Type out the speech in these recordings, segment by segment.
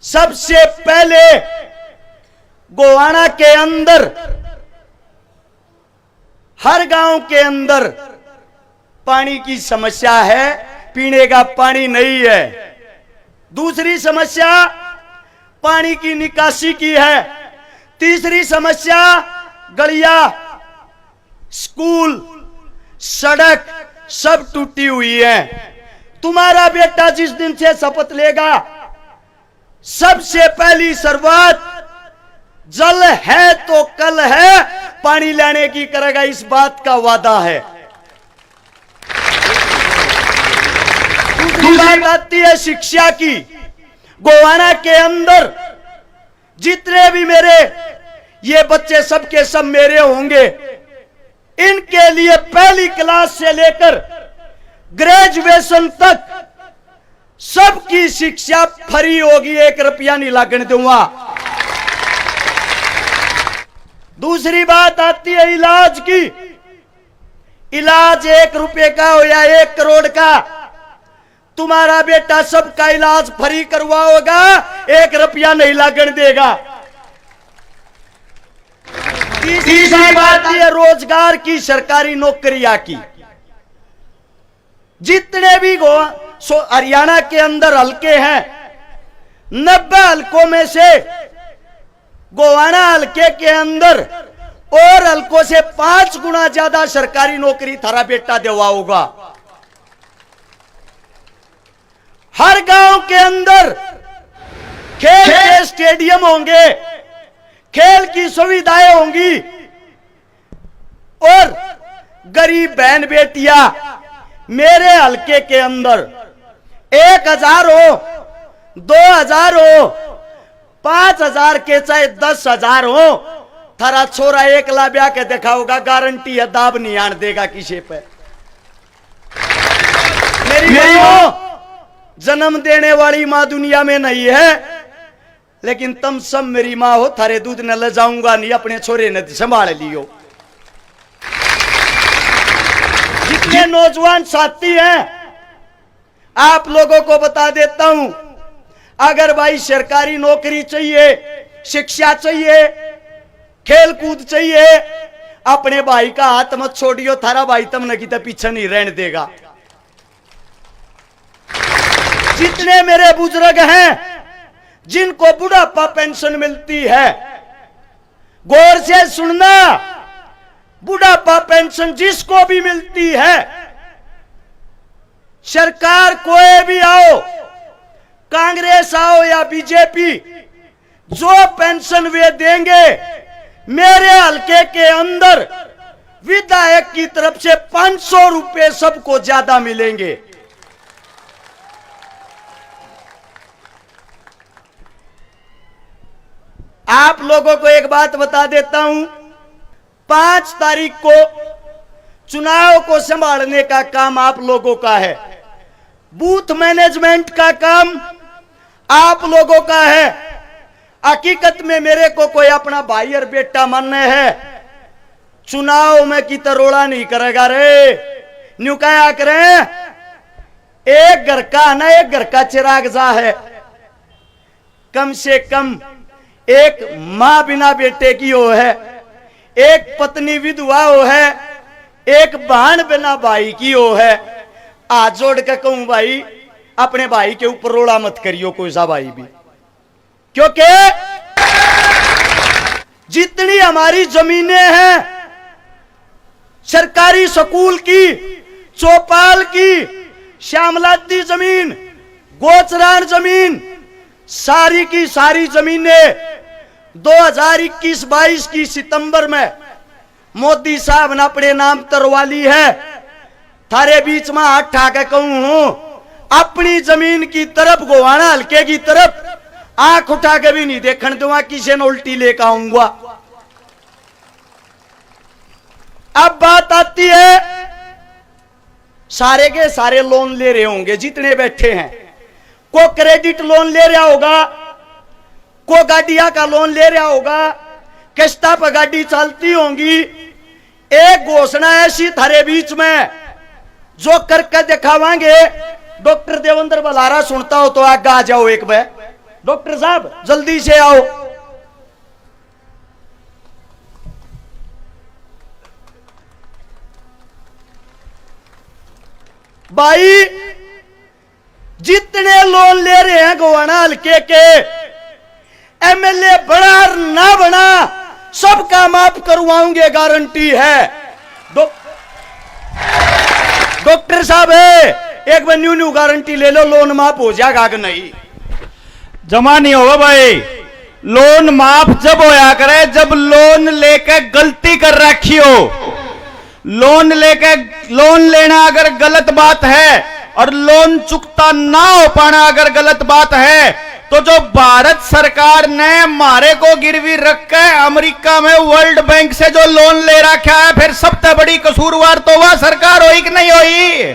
सबसे पहले गोवाना के अंदर, हर गांव के अंदर पानी की समस्या है, पीने का पानी नहीं है। दूसरी समस्या पानी की निकासी की है। तीसरी समस्या गलिया, स्कूल, सड़क सब टूटी हुई है। तुम्हारा बेटा जिस दिन से शपथ लेगा, सबसे पहली शुरुआत जल है तो कल है पानी लाने की करेगा, इस बात का वादा है। दूसरी बात आती है शिक्षा की। गोवाना के अंदर जितने भी मेरे ये बच्चे सबके सब मेरे होंगे, इनके लिए पहली क्लास से लेकर ग्रेजुएशन तक सबकी शिक्षा फ्री होगी, 1 रुपया नहीं लागने दूंगा। दूसरी बात आती है इलाज की। इलाज 1 रुपये का हो या 1 करोड़ का, तुम्हारा बेटा सबका इलाज फ्री करवाओगा, 1 रुपया नहीं लागने देगा। तीसरी बात है रोजगार की, सरकारी नौकरियां की। जितने भी हरियाणा के अंदर हलके हैं, 90 हलकों में से गोवाना हलके के अंदर और हलकों से 5 गुना ज्यादा सरकारी नौकरी थारा बेटा दिलवाओगा। हर गांव के अंदर खेल के स्टेडियम होंगे, खेल की सुविधाएं होंगी, और गरीब बहन बेटियां मेरे हलके के अंदर 1000 हो, 2000 हो, 5000 के चाहे 10,000 हो, थारा छोरा 1 लाख ब्याह के दिखाओगा, गारंटी है दाब नहीं आन देगा किसी पे। मेरी मां, जन्म देने वाली मां दुनिया में नहीं है, लेकिन तुम सब मेरी मां हो, थारे दूध न ले जाऊंगा नहीं, अपने छोरे ने संभाल लियो। जितने नौजवान साथी हैं, आप लोगों को बता देता हूं, अगर भाई सरकारी नौकरी चाहिए, शिक्षा चाहिए, खेल कूद चाहिए, अपने भाई का हाथ मत छोड़ियो, थारा भाई तुमने की तो पीछे नहीं रहने देगा। जितने मेरे बुजुर्ग हैं जिनको बुढ़ापा पेंशन मिलती है, गौर से सुनना, बुढ़ापा पेंशन जिसको भी मिलती है, सरकार कोई भी आओ, कांग्रेस आओ या बीजेपी, जो पेंशन वे देंगे, मेरे हलके के अंदर विधायक की तरफ से 500 रुपए सबको ज्यादा मिलेंगे। आप लोगों को एक बात बता देता हूं, 5 तारीख को चुनाव को संभालने का काम आप लोगों का है। बूथ मैनेजमेंट का काम आप लोगों का है। हकीकत में मेरे को कोई अपना भाई और बेटा मानने है, चुनाव में की तरोड़ा नहीं करेगा रे। न्यू क्या करें, एक घर का ना, एक घर का चिराग जा है। कम से कम एक मां बिना बेटे की हो है, एक पत्नी विधवा हो है, एक बहन बिना भाई की हो है। हाथ जोड़ के कहूं भाई, अपने भाई के ऊपर रोड़ा मत करियो कोई सा भाई भी, क्योंकि जितनी हमारी जमीनें हैं, सरकारी स्कूल की, चौपाल की, श्यामलाती जमीन, गोचरान जमीन, सारी की सारी जमीनें 2021-22 की सितंबर में मोदी साहब ने अपने नाम तरवा ली है। थारे बीच में हाथ ठा के कहूं हूं, अपनी जमीन की तरफ, गोवाना हल्के की तरफ आंख उठा के भी नहीं देखने दूंगा, किसी ने उल्टी लेकर आऊंगा। अब बात आती है, सारे के सारे लोन ले रहे होंगे जितने बैठे हैं, को क्रेडिट लोन ले रहा होगा, को गाड़िया का लोन ले रहा होगा, किस्ता पर गाड़ी चलती होंगी। एक घोषणा ऐसी थारे बीच में जो करके दिखावांगे, डॉक्टर देवेंद्र बलारा सुनता हो तो आगे आ जाओ, एक बार डॉक्टर साहब जल्दी से आओ। भाई जितने लोन ले रहे हैं गोवाना हल्के के, एमएलए बना ना बना, सबका माफ करवाऊंगे, गारंटी है। डॉक्टर साहब एक बार न्यू न्यू गारंटी ले लो, लोन माफ हो जाएगा कि नहीं? जमा नहीं होगा भाई। लोन माफ जब होया करे जब लोन लेके गलती कर रखी हो। लोन लेना अगर गलत बात है और लोन चुकता ना हो पाना अगर गलत बात है, तो जो भारत सरकार ने हमारे को गिरवी रख के अमेरिका में वर्ल्ड बैंक से जो लोन ले रखा है, फिर सबसे बड़ी कसूरवार तो वह सरकार होगी कि नहीं होगी?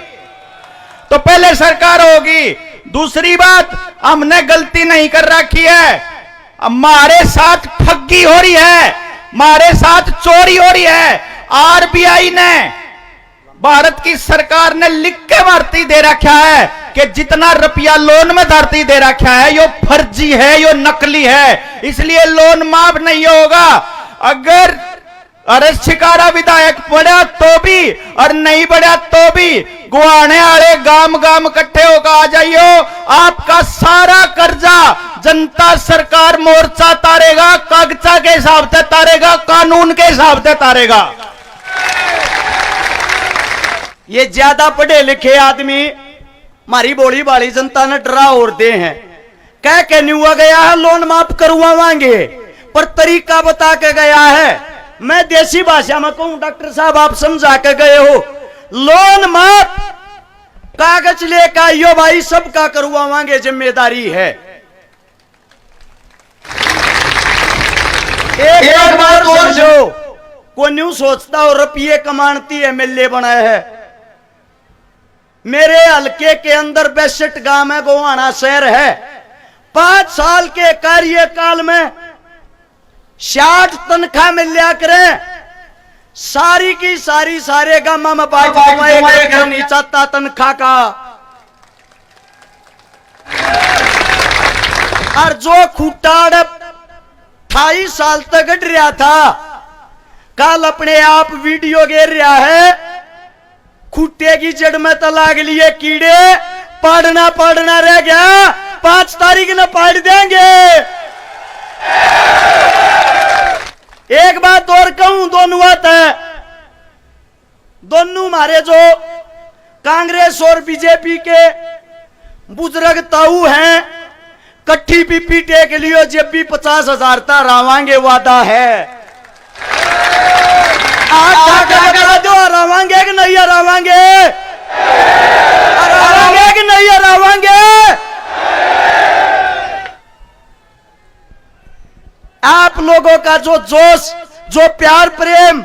तो पहले सरकार होगी। दूसरी बात, हमने गलती नहीं कर रखी है, हमारे साथ ठगी हो रही है, हमारे साथ चोरी हो रही है। आरबीआई ने, भारत की सरकार ने लिख के भर्ती दे रखा है कि जितना रुपया लोन में धरती दे रखा है यो फर्जी है, यो नकली है, इसलिए लोन माफ नहीं होगा। अगर अरस शिकारा विधायक बढ़ा तो भी और नहीं बढ़ा तो भी गुआने वाले गांव गांव इकट्ठे होकर आ जाइयो। आपका सारा कर्जा जनता सरकार मोर्चा तारेगा, कागजा के हिसाब से तारेगा, कानून के हिसाब से तारेगा। ये ज्यादा पढ़े लिखे आदमी हमारी बोली बाली जनता ने डरा और दे हैं, कह के नहीं हुआ गया है लोन माफ करवाएंगे, पर तरीका बता के गया है। मैं देसी भाषा में कहूं, डॉक्टर साहब आप समझा के गए हो, लोन माफ कागज लेकर आइयो भाई, सबका करवाएंगे, जिम्मेदारी है। एक बात और जो को न्यू सोचता हो रुपये कमानती एमएलए बनाए है। मेरे हल्के के अंदर 62 गांव है, गोवाना शहर है। 5 साल के कार्यकाल में 60 तनख्वाह मिल लिया करें, सारी की सारी सारे गांव में बात नहीं चाहता तनख्वाह का। और जो खूटाड़ 28 साल तक गढ़ रहा था, कल अपने आप वीडियो घेर रहा है, खूटे की जड़ में तो लाग लिए कीड़े, पढ़ना रह गया, 5 तारीख न पढ़ देंगे। एक बात और कहूं, दोनों बात है, दोनों हमारे जो कांग्रेस और बीजेपी के बुजुर्ग ताऊ हैं, कट्ठी पीपी टेक लियो, जब भी 50,000 तक रावांगे, वादा है। दो हरावांगे कि नहीं हरावांगे? हरावांगे कि नहीं हरावांगे? आप लोगों का जो जोश, जो प्यार प्रेम,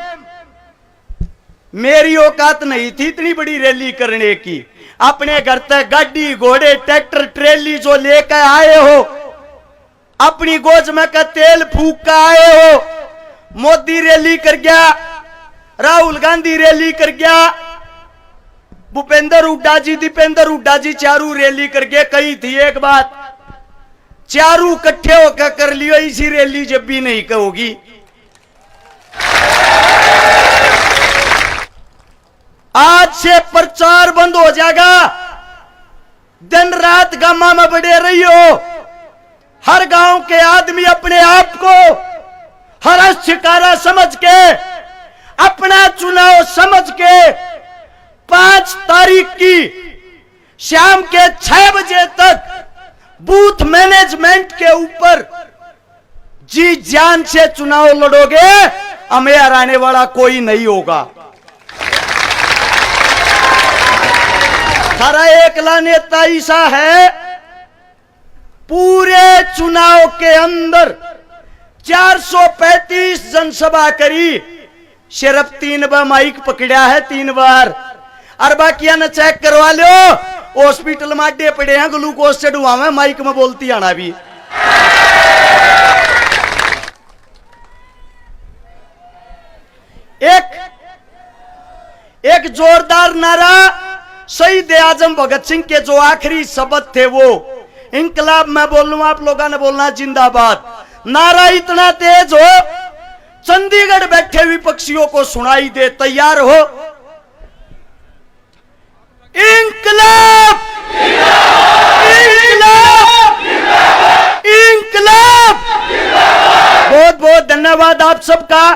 मेरी औकात नहीं थी इतनी बड़ी रैली करने की। अपने घर तक गाड़ी घोड़े ट्रैक्टर ट्रेली जो लेकर आए हो, अपनी गोज में का तेल फूक कर आए हो। मोदी रैली कर गया, राहुल गांधी रैली कर गया, भूपेंद्र हुड्डा जी, दीपेंद्र हुड्डा जी चारू रैली करके कही थी एक बात, चारू इकट्ठे होकर कर लियो, इसी रैली जब भी नहीं कहोगी। आज से प्रचार बंद हो जाएगा, दिन रात गामा में बड़े रही हो। हर गांव के आदमी अपने आप को हर शिकारा समझ के, अपना चुनाव समझ के 5 तारीख की शाम के 6 बजे तक बूथ मैनेजमेंट के ऊपर जी जान से चुनाव लड़ोगे, हमें हराने वाला कोई नहीं होगा। हरा एकला नेता ऐसा है, पूरे चुनाव के अंदर 435 जनसभा करी, सिर्फ 3 बार माइक पकड़ा है, 3 बार। और बाकिया ने चेक करवा लो, हॉस्पिटल में अड्डे पड़े हैं, ग्लूकोज चढ़वावे, माइक में बोलती आना भी। एक जोरदार नारा शहीद आजम भगत सिंह के जो आखिरी शब्द थे वो, इंकलाब मैं बोल लूं, आप लोगों ने बोलना जिंदाबाद। नारा इतना तेज हो चंडीगढ़ बैठे विपक्षियों को सुनाई दे। तैयार हो? इंकलाब, इंकलाब, इंकलाब। बहुत बहुत धन्यवाद आप सबका।